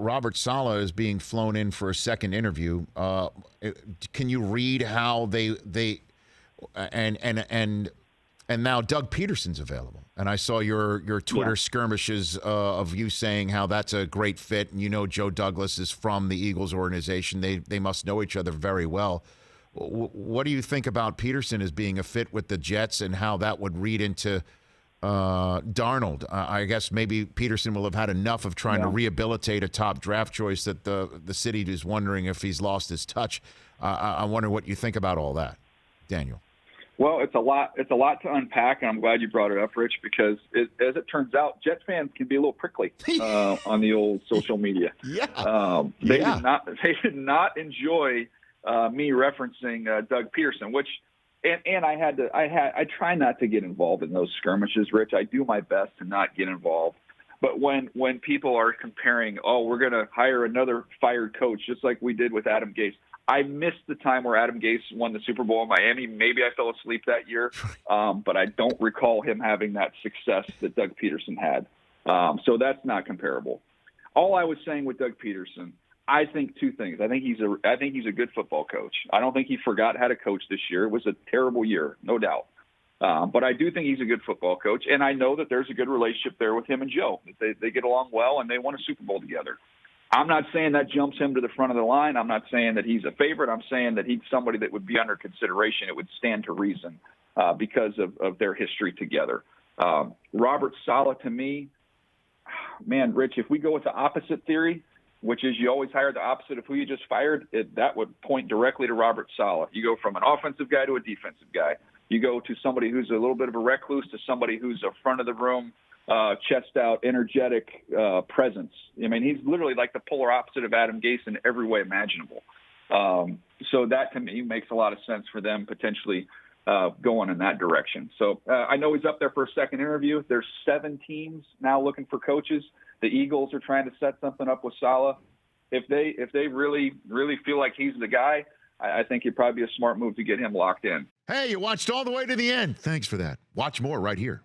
Robert Saleh is being flown in for a second interview. Can you read how they and now Doug Pederson's available? And I saw your Twitter skirmishes of you saying how that's a great fit, and Joe Douglas is from the Eagles organization. They must know each other very well. What do you think about Pederson as being a fit with the Jets, and how that would read into Darnold? I guess maybe Pederson will have had enough of trying to rehabilitate a top draft choice that the city is wondering if he's lost his touch. I wonder what you think about all that, Daniel. Well, it's a lot to unpack, and I'm glad you brought it up, Rich, because as it turns out, Jets fans can be a little prickly on the old social media. They did not enjoy me referencing Doug Pederson, which, and I try not to get involved in those skirmishes, Rich. I do my best to not get involved. But when people are comparing, we're going to hire another fired coach, just like we did with Adam Gase. I missed the time where Adam Gase won the Super Bowl in Miami. Maybe I fell asleep that year, but I don't recall him having that success that Doug Pederson had. So that's not comparable. All I was saying with Doug Pederson, I think two things. I think he's a good football coach. I don't think he forgot how to coach this year. It was a terrible year, no doubt. But I do think he's a good football coach, and I know that there's a good relationship there with him and Joe. They get along well, and they won a Super Bowl together. I'm not saying that jumps him to the front of the line. I'm not saying that he's a favorite. I'm saying that he's somebody that would be under consideration. It would stand to reason because of their history together. Robert Saleh, to me, man, Rich, if we go with the opposite theory, which is you always hire the opposite of who you just fired, that would point directly to Robert Saleh. You go from an offensive guy to a defensive guy. You go to somebody who's a little bit of a recluse to somebody who's a front of the room, chest out, energetic presence. I mean, he's literally like the polar opposite of Adam Gase in every way imaginable. So that, to me, makes a lot of sense for them potentially going in that direction. So I know he's up there for a second interview. There's 7 teams now looking for coaches. The Eagles are trying to set something up with Saleh. If they really feel like he's the guy, I think it'd probably be a smart move to get him locked in. Hey, you watched all the way to the end. Thanks for that. Watch more right here.